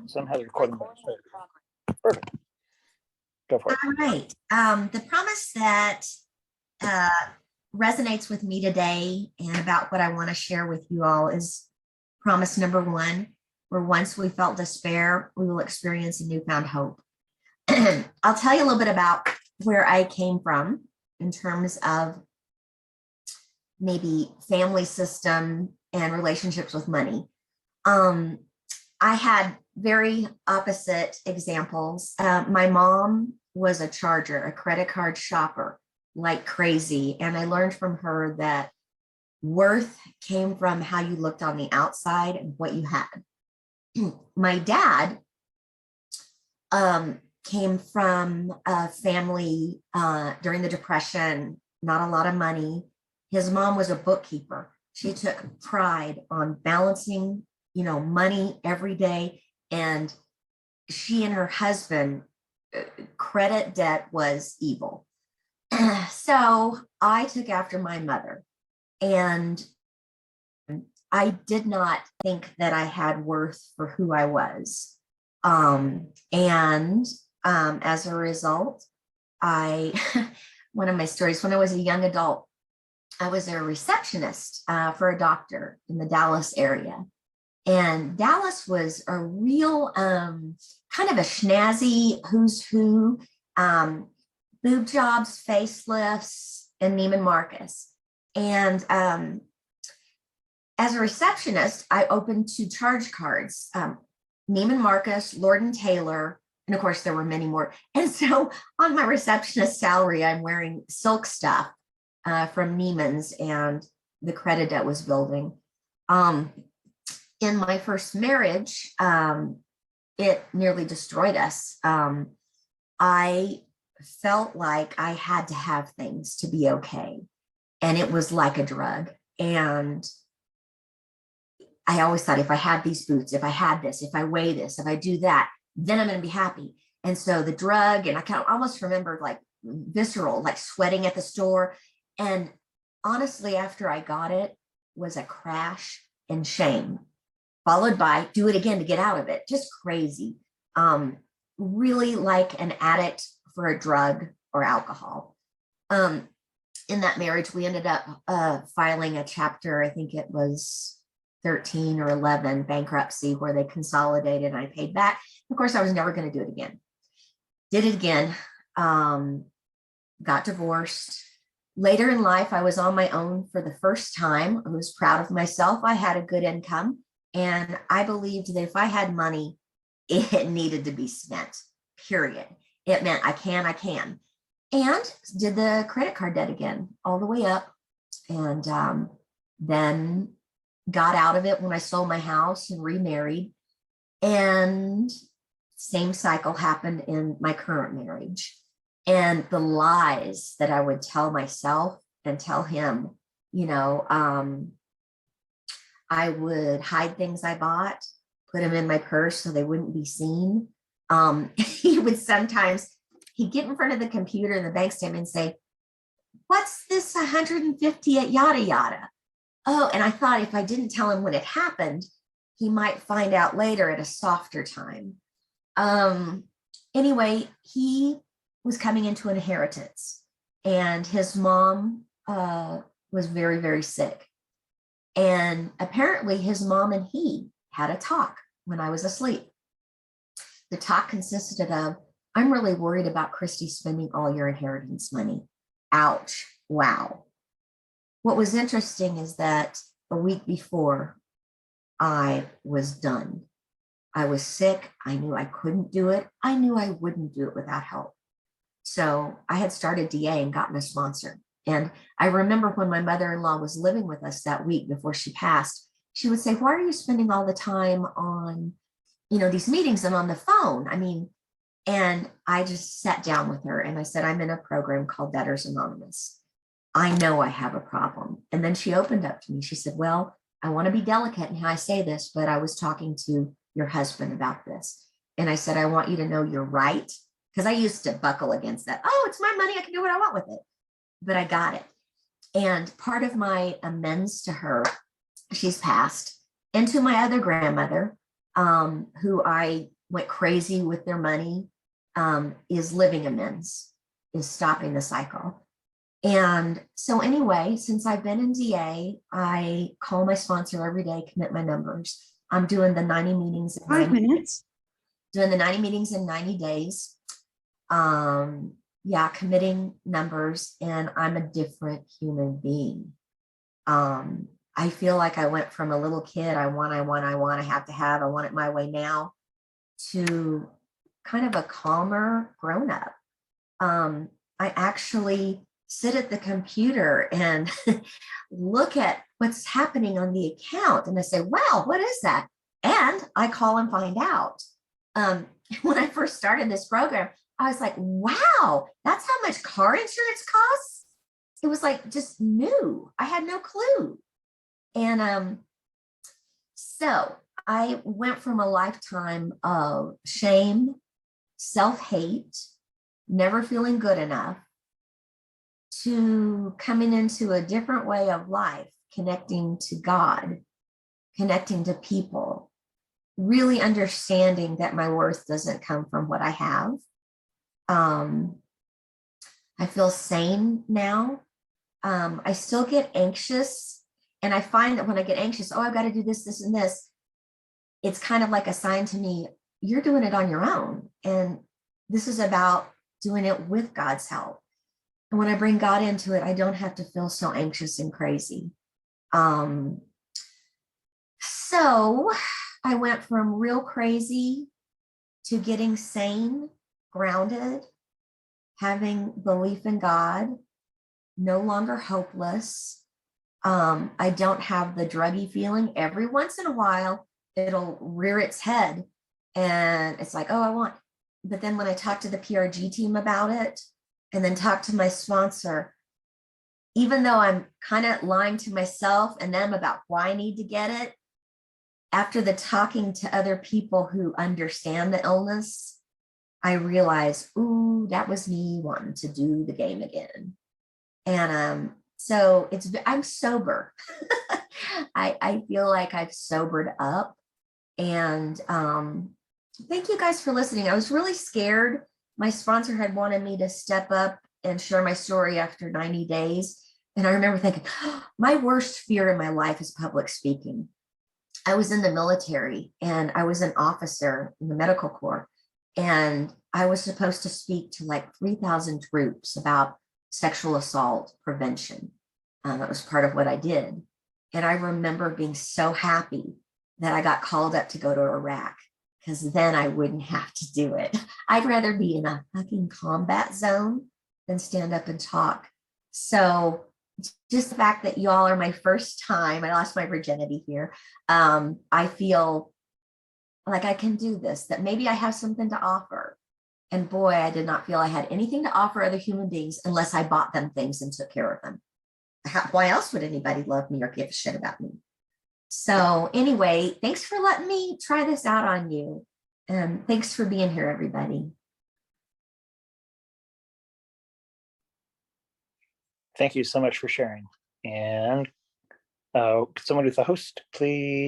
Somehow the recording won't start. Perfect. Go for it. All right. The promise that uh, resonates with me today and about what I want to share with you all is promise number one, where once we felt despair, we will experience a newfound hope. I'll tell you a little bit about where I came from in terms of maybe family system and relationships with money. I had very opposite examples. My mom was a charger, a credit card shopper like crazy. And I learned from her that worth came from how you looked on the outside and what you had. My dad came from a family during the Depression, not a lot of money. His mom was a bookkeeper. She took pride on balancing, money every day. And she and her husband, credit debt was evil. So I took after my mother, and I did not think that I had worth for who I was. As a result, one of my stories, when I was a young adult, I was a receptionist for a doctor in the Dallas area. And Dallas was a real kind of a snazzy who's who, boob jobs, facelifts, and Neiman Marcus. And as a receptionist, I opened 2 charge cards, Neiman Marcus, Lord and Taylor, and of course there were many more. And so on my receptionist salary, I'm wearing silk stuff from Neiman's, and the credit debt was building. In my first marriage, it nearly destroyed us. I felt like I had to have things to be okay. And it was like a drug. And I always thought, if I had these boots, if I had this, if I weigh this, if I do that, then I'm going to be happy. And so the drug, and I can almost remember like visceral, like sweating at the store. And honestly, after I got it, was a crash and shame, followed by do it again to get out of it. Just crazy. Really like an addict for a drug or alcohol. In that marriage, we ended up filing a chapter, I think it was 13 or 11, bankruptcy, where they consolidated and I paid back. Of course, I was never going to do it again. Did it again, got divorced. Later in life, I was on my own for the first time. I was proud of myself. I had a good income, and I believed that if I had money, it needed to be spent, period. It meant I can. And did the credit card debt again, all the way up. And then got out of it when I sold my house and remarried. And same cycle happened in my current marriage. And the lies that I would tell myself and tell him, I would hide things I bought, put them in my purse so they wouldn't be seen. He would sometimes, he'd get in front of the computer in the bank statement and say, what's this 150 at yada yada? Oh, and I thought if I didn't tell him when it happened, he might find out later at a softer time. Anyway, he was coming into inheritance, and his mom was very, very sick. And apparently his mom and he had a talk when I was asleep. The talk consisted of, I'm really worried about Christy spending all your inheritance money. Ouch. Wow. What was interesting is that a week before, I was done. I was sick. I knew I couldn't do it. I knew I wouldn't do it without help. So I had started DA and gotten a sponsor. And I remember when my mother-in-law was living with us that week before she passed, she would say, why are you spending all the time on, these meetings and on the phone? And I just sat down with her and I said, I'm in a program called Debtors Anonymous. I know I have a problem. And then she opened up to me. She said, well, I want to be delicate in how I say this, but I was talking to your husband about this. And I said, I want you to know you're right. Because I used to buckle against that. Oh, it's my money. I can do what I want with it. But I got it. And part of my amends to her, she's passed, and to my other grandmother, who I went crazy with their money, is living amends, is stopping the cycle. And so anyway, since I've been in DA, I call my sponsor every day, commit my numbers. I'm doing the 90 meetings in 90 days. Yeah, committing numbers, and I'm a different human being. I feel like I went from a little kid, I want, I have to have, I want it my way now, to kind of a calmer grown up. I actually sit at the computer and look at what's happening on the account, and I say, wow, what is that? And I call and find out. When I first started this program, I was like, wow, that's how much car insurance costs. It was like just new. I had no clue. And so I went from a lifetime of shame, self-hate, never feeling good enough, to coming into a different way of life, connecting to God, connecting to people, really understanding that my worth doesn't come from what I have. I feel sane now. I still get anxious, and I find that when I get anxious, oh, I've got to do this, this, and this, it's kind of like a sign to me, you're doing it on your own. And this is about doing it with God's help. And when I bring God into it, I don't have to feel so anxious and crazy. So I went from real crazy to getting sane, grounded, having belief in God, no longer hopeless. I don't have the druggy feeling. Every once in a while, it'll rear its head and it's like, oh, I want. But then when I talk to the PRG team about it, and then talk to my sponsor, even though I'm kind of lying to myself and them about why I need to get it, after the talking to other people who understand the illness, I realized, ooh, that was me wanting to do the game again. And so I'm sober. I feel like I've sobered up. And thank you guys for listening. I was really scared. My sponsor had wanted me to step up and share my story after 90 days. And I remember thinking, oh, my worst fear in my life is public speaking. I was in the military and I was an officer in the medical corps. And I was supposed to speak to like 3,000 troops about sexual assault prevention. That was part of what I did. And I remember being so happy that I got called up to go to Iraq, because then I wouldn't have to do it. I'd rather be in a fucking combat zone than stand up and talk. So just the fact that y'all are my first time, I lost my virginity here. I feel like I can do this, that maybe I have something to offer. And boy, I did not feel I had anything to offer other human beings unless I bought them things and took care of them. Why else would anybody love me or give a shit about me? So anyway, thanks for letting me try this out on you. And thanks for being here, everybody. Thank you so much for sharing. And someone who's the host, please.